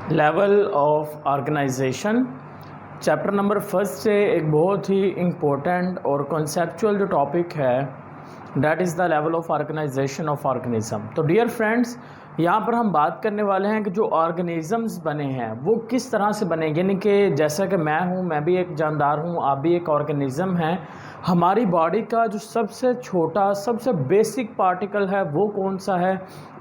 Level of organization chapter number first से एक बहुत ही इम्पोर्टेंट और कॉन्सेप्चुअल जो टॉपिक है that is the level of organization of organism. तो डियर फ्रेंड्स, यहाँ पर हम बात करने वाले हैं कि जो ऑर्गेनिज़म्स बने हैं वो किस तरह से बने, यानी कि जैसा कि मैं हूँ, मैं भी एक जानदार हूँ, आप भी एक ऑर्गेनिज़म हैं। हमारी बॉडी का जो सबसे छोटा सबसे बेसिक पार्टिकल है वो कौन सा है,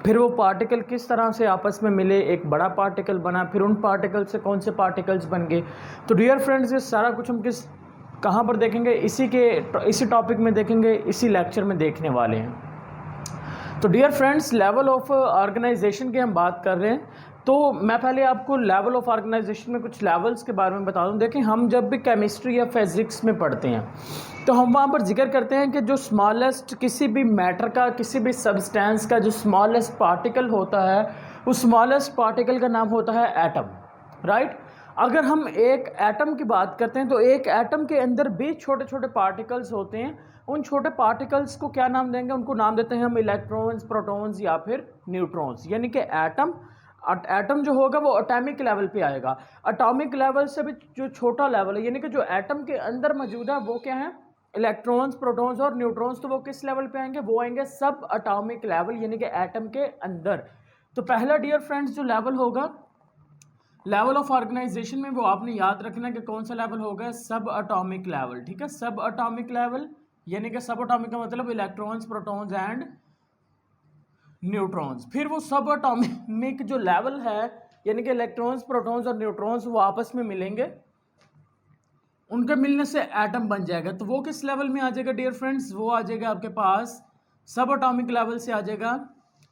फिर वो पार्टिकल किस तरह से आपस में मिले एक बड़ा पार्टिकल बना, फिर उन पार्टिकल से कौन से पार्टिकल्स बन गए। तो डियर फ्रेंड्स, ये सारा कुछ हम कहाँ पर देखेंगे, इसी टॉपिक में देखेंगे, इसी लेक्चर में देखने वाले हैं। तो dear friends, level of organization की हम बात कर रहे हैं। तो मैं पहले आपको लेवल ऑफ ऑर्गेनाइजेशन में कुछ लेवल्स के बारे में बता दूं। देखें, हम जब भी केमिस्ट्री या फिजिक्स में पढ़ते हैं तो हम वहाँ पर जिक्र करते हैं कि जो स्मॉलेस्ट किसी भी मैटर का, किसी भी सब्सटेंस का जो स्मॉलेस्ट पार्टिकल होता है, उस स्मॉलेस्ट पार्टिकल का नाम होता है एटम, राइट। अगर हम एक एटम की बात करते हैं तो एक एटम के अंदर भी छोटे छोटे पार्टिकल्स होते हैं। उन छोटे पार्टिकल्स को क्या नाम देंगे, उनको नाम देते हैं हम इलेक्ट्रॉन्स, प्रोटॉन्स या फिर न्यूट्रॉन्स। यानी कि एटम जो होगा वो एटॉमिक लेवल पे आएगा। एटॉमिक लेवल से भी जो छोटा लेवल है, यानी कि जो एटम के अंदर मौजूद है वो क्या है, इलेक्ट्रॉन्स, प्रोटॉन्स और न्यूट्रॉन्स। तो वो किस लेवल पे आएंगे, वो आएंगे सब एटॉमिक लेवल, यानी कि एटम के अंदर। तो पहला डियर फ्रेंड्स जो लेवल होगा लेवल ऑफ ऑर्गेनाइजेशन में, वो आपने याद रखना कि कौन सा लेवल होगा, सब एटॉमिक लेवल। ठीक है, सब एटॉमिक लेवल, यानी कि सब एटॉमिक का मतलब इलेक्ट्रॉन्स, प्रोटॉन्स एंड न्यूट्रॉन्स। फिर वो सब एटॉमिक जो लेवल है, यानी कि इलेक्ट्रॉन्स, प्रोटॉन्स और न्यूट्रॉन्स वो आपस में मिलेंगे, उनके मिलने से एटम बन जाएगा। तो वो किस लेवल में आ जाएगा डियर फ्रेंड्स, वो आ जाएगा आपके पास सब एटॉमिक लेवल से आ जाएगा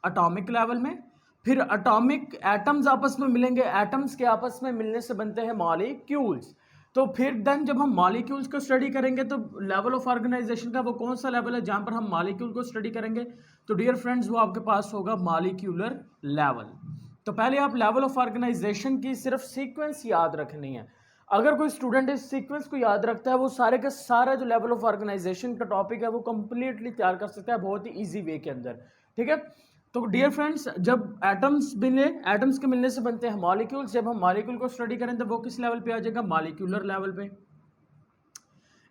एटॉमिक लेवल में। फिर एटॉमिक एटम्स आपस में मिलेंगे, एटम्स के आपस में मिलने से बनते हैं मॉलिक्यूल्स। तो फिर देन जब हम मॉलिक्यूल्स को स्टडी करेंगे तो लेवल ऑफ ऑर्गेनाइजेशन का वो कौन सा लेवल है जहाँ पर हम मॉलिक्यूल को स्टडी करेंगे, तो डियर फ्रेंड्स वो आपके पास होगा मॉलिक्यूलर लेवल। तो पहले आप लेवल ऑफ ऑर्गेनाइजेशन की सिर्फ सीक्वेंस याद रखनी है। अगर कोई स्टूडेंट इस सीक्वेंस को याद रखता है, वो सारे का सारा जो लेवल ऑफ ऑर्गेनाइजेशन का टॉपिक है वो कंप्लीटली तैयार कर सकता है बहुत ही इजी वे के अंदर। ठीक है, तो डियर फ्रेंड्स, जब एटम्स मिले, एटम्स के मिलने से बनते हैं मॉलिक्यूल्स। जब हम मॉलिक्यूल को स्टडी करें तो वो किस लेवल पे आ जाएगा, मॉलिक्यूलर लेवल पे।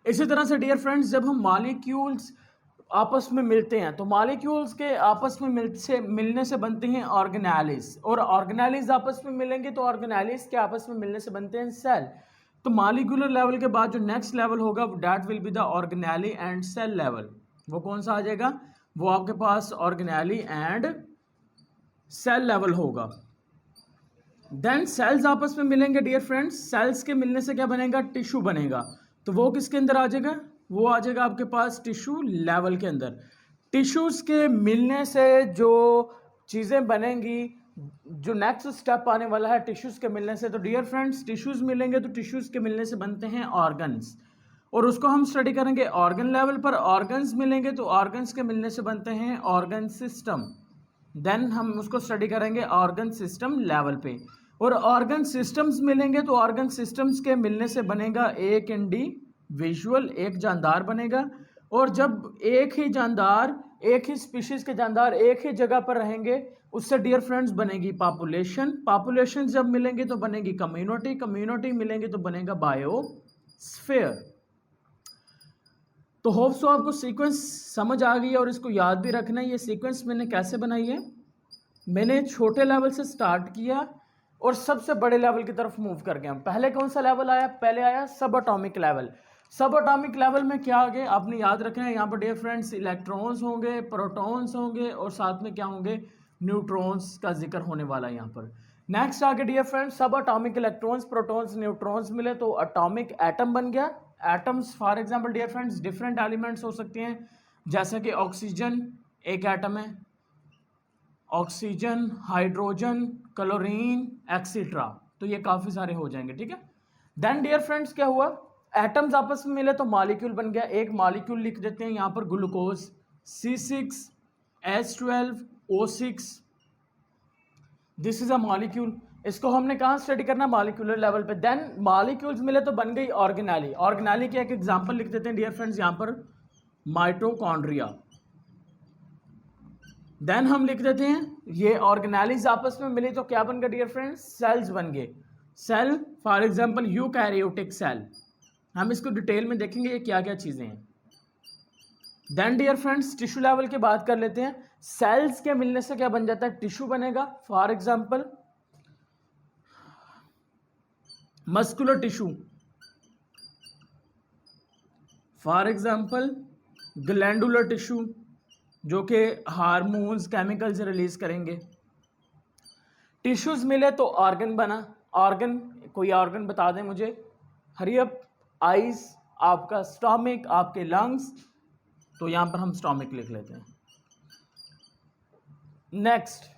इसी तरह से डियर फ्रेंड्स, जब हम मॉलिक्यूल्स आपस में मिलते हैं तो मॉलिक्यूल्स के आपस में मिलने से बनते हैं ऑर्गेनेलिज, और ऑर्गेनेलिज आपस में मिलेंगे तो ऑर्गेनेलिज के आपस में मिलने से बनते हैं सेल। तो मॉलिक्यूलर लेवल के बाद जो नेक्स्ट लेवल होगा that will be the organelle and cell level. वो कौन सा आ जाएगा, वो आपके पास ऑर्गेनेली एंड सेल लेवल होगा। देन सेल्स आपस में मिलेंगे डियर फ्रेंड्स, सेल्स के मिलने से क्या बनेगा, टिश्यू बनेगा। तो वो किसके अंदर आ जाएगा, वो आ जाएगा आपके पास टिश्यू लेवल के अंदर। टिश्यूज के मिलने से जो चीज़ें बनेंगी, जो नेक्स्ट स्टेप आने वाला है टिश्यूज के मिलने से, तो डियर फ्रेंड्स टिश्यूज मिलेंगे तो टिश्यूज के मिलने से बनते हैं ऑर्गन्स, और उसको हम स्टडी करेंगे ऑर्गन लेवल पर। ऑर्गन्स मिलेंगे तो ऑर्गन्स के मिलने से बनते हैं ऑर्गन सिस्टम, देन हम उसको स्टडी करेंगे ऑर्गन सिस्टम लेवल पे। और ऑर्गन सिस्टम्स मिलेंगे तो ऑर्गन सिस्टम्स के मिलने से बनेगा एक इंडिविजुअल, एक जानदार बनेगा। और जब एक ही जानदार, एक ही स्पीशीज के जानदार एक ही जगह पर रहेंगे, उससे डियर फ्रेंड्स बनेगी पॉपुलेशन। पॉपुलेशन जब मिलेंगे तो बनेगी कम्युनिटी, कम्युनिटी मिलेंगे तो बनेगा बायोस्फीयर। तो होप सो आपको सीक्वेंस समझ आ गई है और इसको याद भी रखना है। ये सीक्वेंस मैंने कैसे बनाई है, मैंने छोटे लेवल से स्टार्ट किया और सबसे बड़े लेवल की तरफ मूव कर गया। पहले कौन सा लेवल आया, पहले आया सब एटॉमिक लेवल। सब एटॉमिक लेवल में क्या आ गए आपने याद रखना है, यहाँ पर डियर फ्रेंड्स इलेक्ट्रॉन्स होंगे, प्रोटॉन्स होंगे और साथ में क्या होंगे, न्यूट्रॉन्स का जिक्र होने वाला है यहाँ पर। नेक्स्ट आगे डियर फ्रेंड्स सब एटॉमिक इलेक्ट्रॉन्स, प्रोटॉन्स, न्यूट्रॉन्स मिले तो एटॉमिक एटम बन गया। Atoms for example dear friends different elements हो सकते हैं, जैसे कि ऑक्सीजन एक एटम है, ऑक्सीजन, हाइड्रोजन, क्लोरीन एक्सेट्रा, तो ये काफ़ी सारे हो जाएंगे। ठीक है, देन डियर फ्रेंड्स क्या हुआ, एटम्स आपस में मिले तो मॉलिक्यूल बन गया। एक मॉलिक्यूल लिख देते हैं यहाँ पर, glucose C6H12O6, this is a molecule. इसको हमने कहाँ स्टडी करना, मॉलिक्यूलर लेवल पे। देन मॉलिक्यूल्स मिले तो बन गई ऑर्गेनेली। ऑर्गेनेली के एक एग्जांपल लिख देते हैं डियर फ्रेंड्स यहाँ पर, माइटोकॉन्ड्रिया, देन हम लिख देते हैं ये ऑर्गेनेलिज आपस में मिले तो क्या बन गया डियर फ्रेंड्स, सेल्स बन गए। Cell for example eukaryotic cell, हम इसको डिटेल में देखेंगे ये क्या क्या चीजें हैं। Then dear friends tissue level की बात कर लेते हैं। सेल्स के मिलने से क्या बन जाता है, टिश्यू बनेगा। For example muscular tissue, for example glandular tissue जो कि हार्मोन्स केमिकल्स रिलीज करेंगे। टिश्यूज मिले तो ऑर्गन बना। ऑर्गन, कोई ऑर्गन बता दें मुझे। हरी अप, आइज, आपका स्टोमिक, आपके लंग्स, तो यहां पर हम स्टोमिक लिख लेते हैं। नेक्स्ट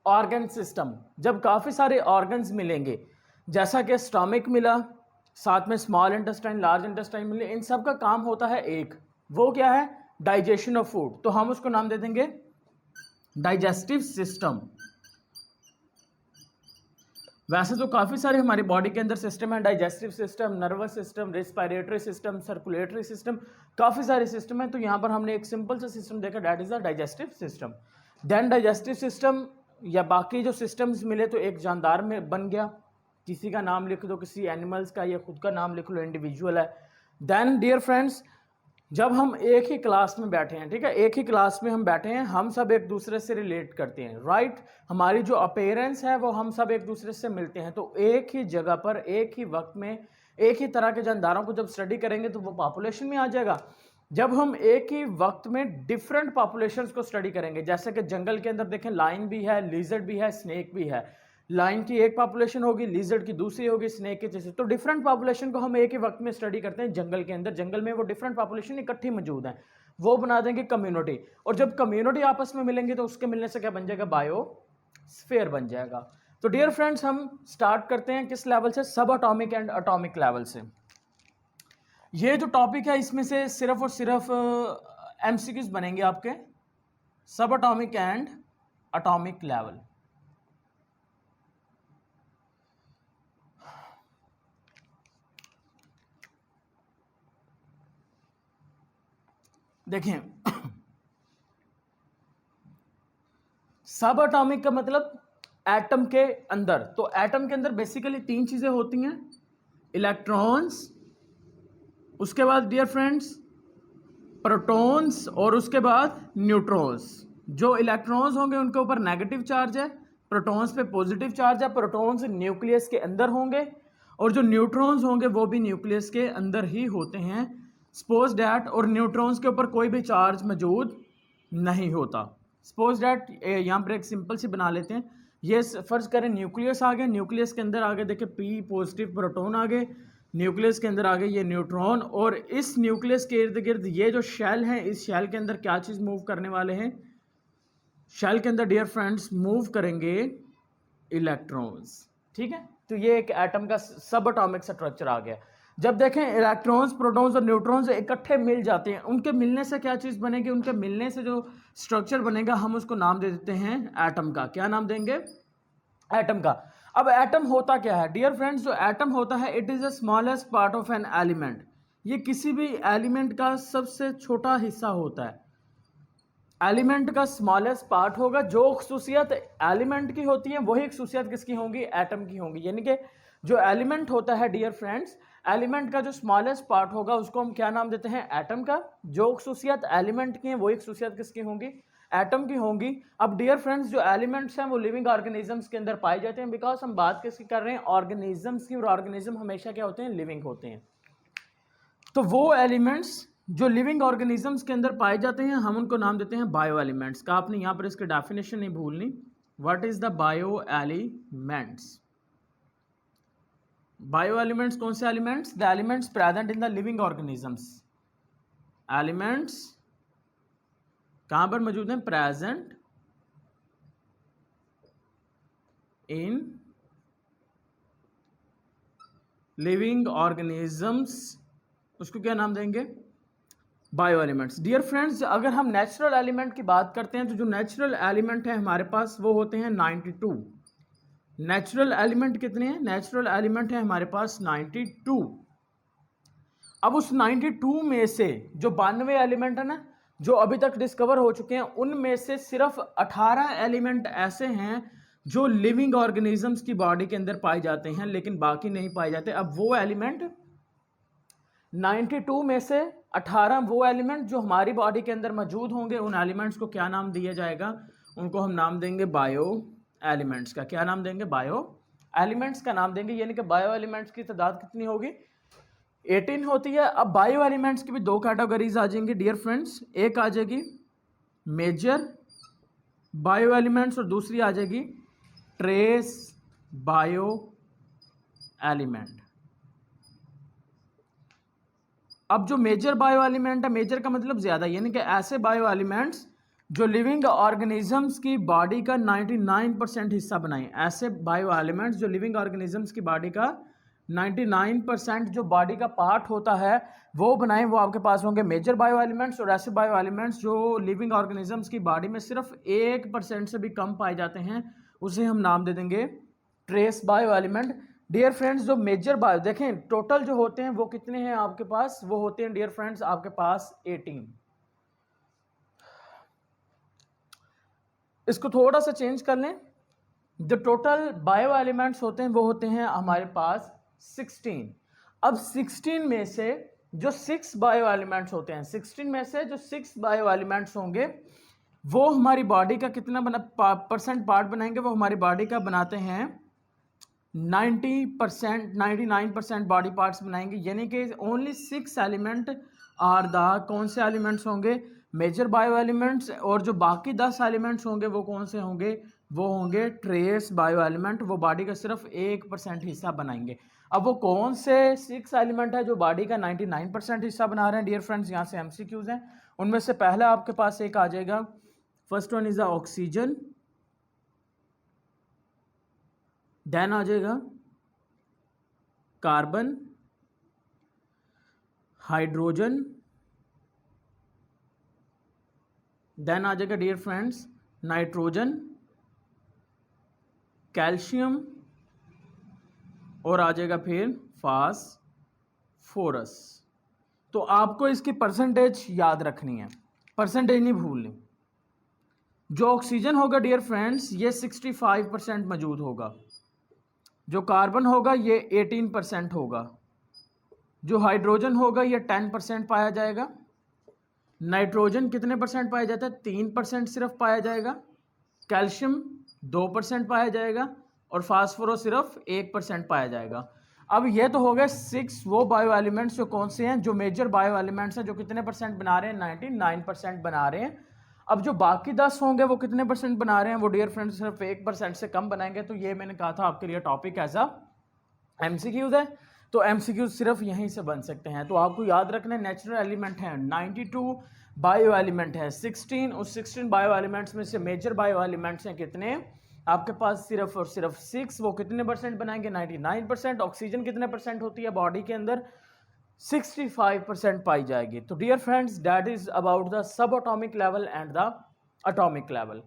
ऑर्गन सिस्टम, जब काफी सारे ऑर्गन्स मिलेंगे, जैसा कि स्टोमिक मिला, साथ में स्मॉल इंटेस्टाइन, लार्ज इंटेस्टाइन मिले, इन सब का काम होता है एक, वो क्या है, डाइजेशन ऑफ फूड, तो हम उसको नाम दे देंगे डाइजेस्टिव सिस्टम। वैसे तो काफी सारे हमारी बॉडी के अंदर सिस्टम है, digestive system, nervous system, respiratory system, circulatory system, काफी सारे सिस्टम है। तो यहां पर हमने एक सिंपल सा सिस्टम देखा, that is the digestive system. Then digestive system या बाकी जो सिस्टम्स मिले तो एक जानदार में बन गया, किसी का नाम लिख दो, किसी एनिमल्स का, या खुद का नाम लिख लो, इंडिविजुअल है। देन डियर फ्रेंड्स जब हम एक ही क्लास में बैठे हैं, ठीक है, एक ही क्लास में हम बैठे हैं, हम सब एक दूसरे से रिलेट करते हैं, राइट। हमारी जो अपीयरेंस है वो हम सब एक दूसरे से मिलते हैं, तो एक ही जगह पर एक ही वक्त में एक ही तरह के जानदारों को जब स्टडी करेंगे तो वो पॉपुलेशन में आ जाएगा। जब हम एक ही वक्त में डिफरेंट पॉपुलेशंस को स्टडी करेंगे, जैसे कि जंगल के अंदर देखें लाइन भी है, लिजर्ड भी है, स्नेक भी है, लाइन की एक पॉपुलेशन होगी, लिजर्ड की दूसरी होगी, स्नेक की तीसरी, तो डिफरेंट पॉपुलेशन को हम एक ही वक्त में स्टडी करते हैं जंगल के अंदर। जंगल में वो डिफरेंट पॉपुलेशन इकट्ठी मौजूद है, वो बना देंगे कम्युनिटी, और जब कम्युनिटी आपस में मिलेंगे तो उसके मिलने से क्या बन जाएगा, बायोस्फीयर बन जाएगा। तो डियर फ्रेंड्स हम स्टार्ट करते हैं किस लेवल से, सब एटॉमिक एंड एटॉमिक लेवल से। ये जो टॉपिक है इसमें से सिर्फ और सिर्फ एमसीक्यूज बनेंगे आपके, सब एटॉमिक एंड एटॉमिक लेवल। देखें सब एटॉमिक का मतलब एटम के अंदर, तो एटम के अंदर बेसिकली तीन चीजें होती हैं, इलेक्ट्रॉन्स, उसके बाद डियर फ्रेंड्स प्रोटॉन्स, और उसके बाद न्यूट्रॉन्स। जो इलेक्ट्रॉन्स होंगे उनके ऊपर नेगेटिव चार्ज है, प्रोटॉन्स पे पॉजिटिव चार्ज है, प्रोटॉन्स न्यूक्लियस के अंदर होंगे, और जो न्यूट्रॉन्स होंगे वो भी न्यूक्लियस के अंदर ही होते हैं। सपोज डैट, और न्यूट्रॉन्स के ऊपर कोई भी चार्ज मौजूद नहीं होता। सपोज डैट यहाँ पर एक सिंपल सी बना लेते हैं, ये फर्ज करें न्यूक्लियस आ गया, न्यूक्लियस के अंदर आगे देखें पी पॉजिटिव प्रोटॉन आ गए, न्यूक्लियस के अंदर आ गए ये न्यूट्रॉन, और इस न्यूक्लियस के इर्द गिर्द ये जो शेल है, इस शेल के अंदर क्या चीज़ मूव करने वाले हैं, शेल के अंदर डियर फ्रेंड्स मूव करेंगे इलेक्ट्रॉन्स, ठीक है। तो ये एक एटम का सब एटॉमिक स्ट्रक्चर आ गया। जब देखें इलेक्ट्रॉन्स, प्रोटॉन्स और न्यूट्रॉन्स इकट्ठे मिल जाते हैं, उनके मिलने से क्या चीज़ बनेगी, उनके मिलने से जो स्ट्रक्चर बनेगा हम उसको नाम दे देते हैं एटम का। क्या नाम देंगे, एटम का। अब एटम होता क्या है डियर फ्रेंड्स, जो एटम होता है it is the smallest part of an element, ये किसी भी एलिमेंट का सबसे छोटा हिस्सा होता है। एलिमेंट का स्मॉलेस्ट पार्ट होगा, जो खसूसियत एलिमेंट की होती है वही खसूसियत किसकी होंगी, एटम की होंगी। यानी कि जो एलिमेंट होता है डियर फ्रेंड्स, एलिमेंट का जो स्मॉलेस्ट पार्ट होगा उसको हम क्या नाम देते हैं, एटम का। जो खसूसियत एलिमेंट की है वही खसूसियत किसकी होंगी, एटम की होंगी। अब डियर फ्रेंड्स जो एलिमेंट्स हैं वो लिविंग ऑर्गेनिजम्स के अंदर पाए जाते हैं, बिकॉज हम बात किसकी कर रहे हैं, ऑर्गेनिजम्स की, और ऑर्गेनिज्म हमेशा क्या होते हैं, लिविंग होते हैं। तो वो एलिमेंट्स जो लिविंग ऑर्गेनिजम्स के अंदर पाए जाते हैं हम उनको नाम देते हैं बायो एलिमेंट्स का। आपने यहाँ पर इसकी डेफिनेशन नहीं भूलनी, what is the bio elements. Bio elements कौन से elements, the elements present in the living organisms. Elements कहां पर मौजूद हैं, प्रेजेंट इन लिविंग ऑर्गेनिजम्स, उसको क्या नाम देंगे, बायो एलिमेंट्स। डियर फ्रेंड्स अगर हम नेचुरल एलिमेंट की बात करते हैं तो जो नेचुरल एलिमेंट है हमारे पास वो होते हैं 92। नेचुरल एलिमेंट कितने हैं, नेचुरल एलिमेंट है हमारे पास 92। अब उस 92 में से जो 92 एलिमेंट है ना, जो अभी तक डिस्कवर हो चुके हैं उनमें से सिर्फ 18 एलिमेंट ऐसे हैं जो लिविंग ऑर्गेनिजम्स की बॉडी के अंदर पाए जाते हैं, लेकिन बाकी नहीं पाए जाते। अब वो एलिमेंट 92 में से 18 वो एलिमेंट जो हमारी बॉडी के अंदर मौजूद होंगे, उन एलिमेंट्स को क्या नाम दिया जाएगा? उनको हम नाम देंगे बायो एलिमेंट्स का। क्या नाम देंगे? बायो एलिमेंट्स का नाम देंगे। यानी कि बायो एलिमेंट्स की तादाद कितनी होगी? 18 होती है। अब बायो एलिमेंट्स की भी दो कैटेगरीज आ जाएंगी डियर फ्रेंड्स। एक आ जाएगी मेजर बायो एलिमेंट्स और दूसरी आ जाएगी ट्रेस बायो एलिमेंट। अब जो मेजर बायो एलिमेंट है, मेजर का मतलब ज्यादा, यानी कि ऐसे बायो एलिमेंट्स जो लिविंग ऑर्गेनिजम्स की बॉडी का 99% हिस्सा बनाएं। ऐसे बायो एलिमेंट्स जो लिविंग ऑर्गेनिजम्स की बॉडी का 99% जो बॉडी का पार्ट होता है वो बनाएं, वो आपके पास होंगे मेजर बायो एलिमेंट्स। और ऐसे बायो एलिमेंट्स जो लिविंग ऑर्गेनिजम्स की बॉडी में सिर्फ 1% से भी कम पाए जाते हैं, उसे हम नाम दे देंगे trace bio element. Dear friends, जो मेजर बायो, देखें टोटल जो होते हैं वो कितने हैं आपके पास? वो होते हैं डियर फ्रेंड्स आपके पास 18। इसको थोड़ा सा चेंज कर लें। जो टोटल बायो एलिमेंट्स होते हैं वो होते हैं हमारे पास 16। अब 16 में से जो 6 बायो एलिमेंट्स होते हैं, 16 में से जो 6 बायो एलिमेंट्स होंगे वो हमारी बॉडी का कितना परसेंट पार्ट बनाएंगे? वो हमारी बॉडी का बनाते हैं 90%, 99% बॉडी पार्ट्स बनाएंगे। यानी कि ओनली 6 एलिमेंट आर द, कौन से एलिमेंट्स होंगे? Major bio elements. और जो बाकी 10 एलिमेंट्स होंगे वो कौन से होंगे? वो होंगे ट्रेस बायो एलिमेंट। वो बॉडी का सिर्फ 1% हिस्सा बनाएंगे। अब वो कौन से 6 एलिमेंट है जो बॉडी का 99% हिस्सा बना रहे हैं डियर फ्रेंड्स? यहाँ से MCQs हैं। उनमें से पहला आपके पास एक आ जाएगा, first one is the oxygen, then आ जाएगा कार्बन, हाइड्रोजन, देन आ जाएगा डियर फ्रेंड्स नाइट्रोजन, कैल्शियम और आ जाएगा फिर फास्फोरस। तो आपको इसकी परसेंटेज याद रखनी है, परसेंटेज नहीं भूलनी। जो ऑक्सीजन होगा डियर फ्रेंड्स ये 65% मौजूद होगा, जो कार्बन होगा ये 18% होगा, जो हाइड्रोजन होगा ये 10% पाया जाएगा, नाइट्रोजन कितने परसेंट पाया जाता है? 3% सिर्फ पाया जाएगा, कैल्शियम 2% पाया जाएगा और फास्फोरस सिर्फ 1% पाया जाएगा। अब ये तो हो गए 6 वो बायो एलिमेंट्स जो कौन से हैं? जो मेजर बायो एलिमेंट्स हैं, जो कितने परसेंट बना रहे हैं? 99% बना रहे हैं। अब जो बाकी 10 होंगे वो कितने परसेंट बना रहे हैं? वो डियर फ्रेंड्स सिर्फ 1% से कम बनाएंगे। तो ये मैंने कहा था आपके लिए टॉपिक ऐसा MCQs है, तो MCQs सिर्फ यहीं से बन सकते हैं। तो आपको याद रखना है नेचुरल एलिमेंट है 92, बायो एलिमेंट है 16। उस 16 बायो एलिमेंट्स में से मेजर बायो एलिमेंट्स हैं कितने आपके पास? सिर्फ और सिर्फ 6। वो कितने परसेंट बनाएंगे? 99%। ऑक्सीजन कितने परसेंट होती है बॉडी के अंदर? 65% पाई जाएगी। तो dear friends that is about the subatomic level and the atomic level.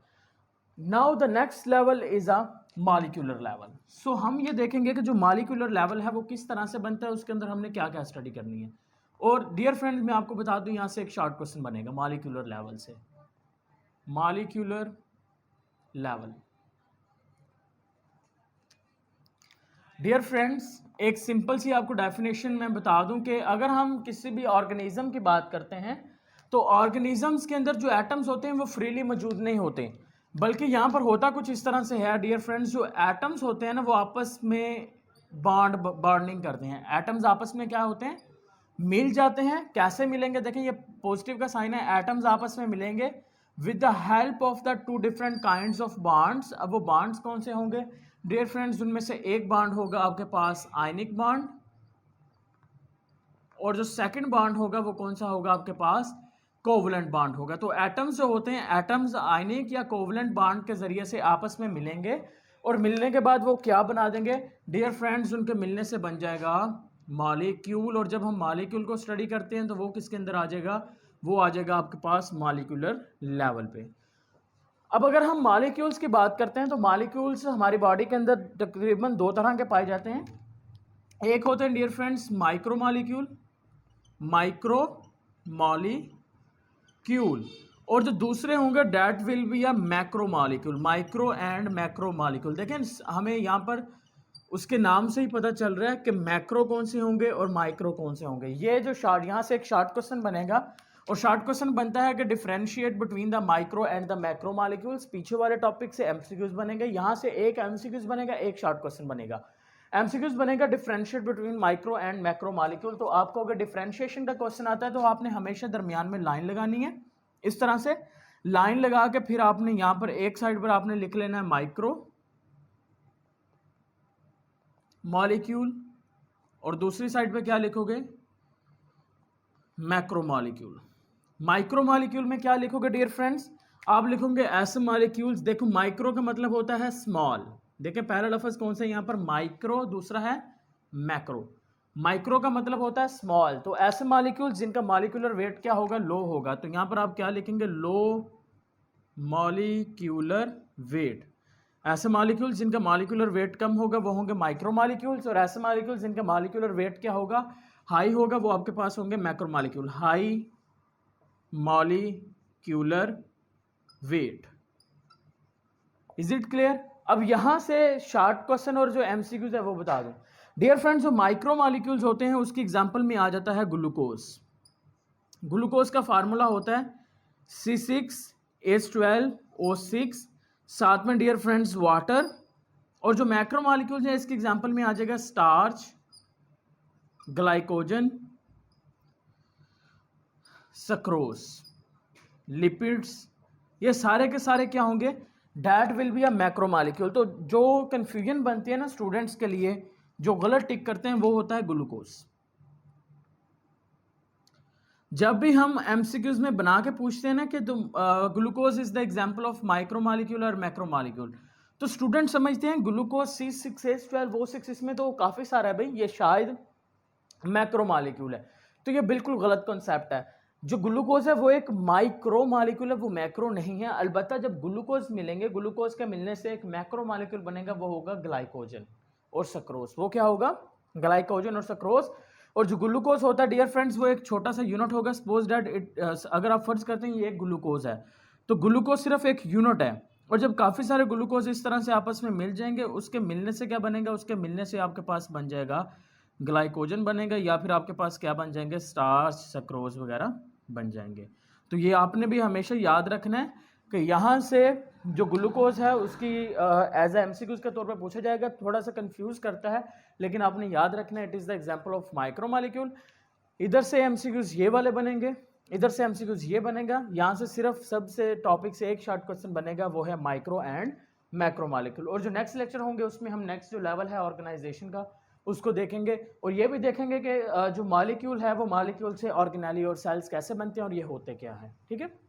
Now the next level is a molecular level. So हम ये देखेंगे कि जो मॉलिक्यूलर लेवल है वो किस तरह से बनता है, उसके अंदर हमने क्या क्या स्टडी करनी है। और डियर फ्रेंड्स मैं आपको बता दूं, यहाँ से एक शॉर्ट क्वेश्चन बनेगा मॉलिक्यूलर लेवल से। मॉलिक्यूलर लेवल डियर फ्रेंड्स एक सिंपल सी आपको डेफिनेशन मैं बता दूं कि अगर हम किसी भी ऑर्गेनिज्म की बात करते हैं तो ऑर्गेनिजम्स के अंदर जो एटम्स होते हैं वो फ्रीली मौजूद नहीं होते, बल्कि यहाँ पर होता कुछ इस तरह से है डियर फ्रेंड्स। जो एटम्स होते हैं ना वो आपस में बॉन्डिंग करते हैं। एटम्स आपस में क्या होते हैं? मिल जाते हैं। कैसे मिलेंगे? देखें ये पॉजिटिव का साइन है। एटम्स आपस में मिलेंगे with the help of the 2 different kinds of bonds. अब वो बॉन्ड्स कौन से होंगे डियर फ्रेंड्स? उनमें से एक बॉन्ड होगा आपके पास आयनिक बॉन्ड, और जो सेकंड बॉन्ड होगा वो कौन सा होगा आपके पास? कोवलेंट बॉन्ड होगा। तो एटम्स जो होते हैं, एटम्स आयनिक या कोवलेंट बॉन्ड के जरिए से आपस में मिलेंगे और मिलने के बाद वो क्या बना देंगे डियर फ्रेंड्स? उनके मिलने से बन जाएगा मॉलिक्यूल। और जब हम मॉलिक्यूल को स्टडी करते हैं तो वो किसके अंदर आ जाएगा? वो आ जाएगा आपके पास मॉलिक्यूलर लेवल पे। अब अगर हम मॉलिक्यूल्स की बात करते हैं तो मॉलिक्यूल्स हमारी बॉडी के अंदर तकरीबन 2 तरह के पाए जाते हैं। एक होते हैं dear friends micro molecule, micro molecule molecule, और जो दूसरे होंगे that will be a macro molecule, micro and macro molecule. देखें हमें यहाँ पर उसके नाम से ही पता चल रहा है कि मैक्रो कौन से होंगे और माइक्रो कौन से होंगे। ये जो शार्ट यहाँ से एक शार्ट क्वेश्चन बनेगा, और शार्ट क्वेश्चन बनता है कि differentiate between the micro and the macro molecules. पीछे वाले टॉपिक से एमसीक्यूज बनेंगे, यहाँ से एक एमसीक्यूज बनेगा, एक शार्ट क्वेश्चन बनेगा। एमसीक्यूज बनेगा differentiate between micro and macro molecule. तो आपको अगर डिफरेंशिएशन का क्वेश्चन आता है तो आपने हमेशा दरमियान में लाइन लगानी है, इस तरह से लाइन लगा के फिर आपने यहाँ पर एक साइड पर आपने लिख लेना है माइक्रो मॉलिक्यूल, और दूसरी साइड पे क्या लिखोगे, मैक्रो मॉलिक्यूल। माइक्रो मॉलिक्यूल में क्या लिखोगे डियर फ्रेंड्स, आप लिखोगे ऐसे मॉलिक्यूल्स। देखो माइक्रो का मतलब होता है स्मॉल, देखिए पहला लफ्ज कौन सा है यहाँ पर, माइक्रो, दूसरा है मैक्रो। माइक्रो का मतलब होता है स्मॉल, तो ऐसे मॉलिक्यूल्स जिनका मॉलिक्यूलर वेट क्या होगा, लो होगा। तो यहाँ पर आप क्या लिखेंगे, लो मॉलिक्यूलर वेट। ऐसे मॉलिक्यूल्स जिनका मॉलिक्यूलर वेट कम होगा वो होंगे माइक्रो मॉलिक्यूल्स, और ऐसे मॉलिक्यूल्स जिनका मॉलिक्यूलर वेट क्या होगा, हाई होगा, वो आपके पास होंगे macro molecule, high molecular weight. Is it clear. अब यहां से शार्ट क्वेश्चन और जो एमसीक्यूज है वो बता दो डियर फ्रेंड्स। जो माइक्रो मॉलिक्यूल्स होते हैं उसकी एग्जांपल में आ जाता है ग्लूकोज। ग्लूकोज का फार्मूला होता है C6H12O6, साथ में डियर फ्रेंड्स वाटर। और जो मैक्रो मॉलिक्यूल्स हैं इसके एग्जांपल में आ जाएगा स्टार्च, ग्लाइकोजन, सक्रोज, लिपिड्स। ये सारे के सारे क्या होंगे, that will be a macro molecule. तो जो कंफ्यूजन बनती है ना स्टूडेंट्स के लिए, जो गलत टिक करते हैं वो होता है ग्लूकोज। जब भी हम एमसीक्यूज में बना के पूछते हैं ना कि तुम glucose is the example of micro molecule और मैक्रो मॉलिक्यूल, तो स्टूडेंट समझते हैं ग्लूकोज C6H12O6 इसमें तो काफी सारा है भाई, ये शायद मैक्रो मॉलिक्यूल है। तो ये बिल्कुल गलत कॉन्सेप्ट है। जो ग्लूकोज है वो एक माइक्रो मॉलिक्यूल है, वो मैक्रो नहीं है। अलबत्ता जब ग्लूकोज मिलेंगे, ग्लूकोज के मिलने से एक मैक्रो मॉलिक्यूल बनेगा, वो होगा ग्लाइकोजन और सक्रोज। वो क्या होगा, ग्लाइकोजन और सक्रोज। और जो ग्लूकोज होता है डियर फ्रेंड्स वो एक छोटा सा यूनिट होगा। सपोज दैट इट, अगर आप फर्ज करते हैं ये एक ग्लूकोज है, तो ग्लूकोज सिर्फ एक यूनिट है। और जब काफ़ी सारे ग्लूकोज इस तरह से आपस में मिल जाएंगे, उसके मिलने से क्या बनेगा, उसके मिलने से आपके पास बन जाएगा ग्लाइकोजन बनेगा, या फिर आपके पास क्या बन जाएंगे, स्टार्च, सक्रोज वगैरह बन जाएंगे। तो ये आपने भी हमेशा याद रखना है कि यहाँ से जो ग्लूकोज है उसकी एज ए एमसीक्यूज के तौर पे पूछा जाएगा। थोड़ा सा कंफ्यूज करता है, लेकिन आपने याद रखना है it is the example of micro molecule. इधर से एमसीक्यूज ये वाले बनेंगे, इधर से एमसीक्यूज ये बनेगा। यहाँ से सिर्फ सबसे टॉपिक से एक शॉर्ट क्वेश्चन बनेगा, वो है माइक्रो एंड मैक्रो मॉलिक्यूल। और जो नेक्स्ट लेक्चर होंगे उसमें हम नेक्स्ट जो लेवल है ऑर्गेनाइजेशन का उसको देखेंगे, और ये भी देखेंगे कि जो मॉलिक्यूल है वो मॉलिक्यूल से ऑर्गेनेली और सेल्स कैसे बनते हैं और ये होते क्या है। ठीक है।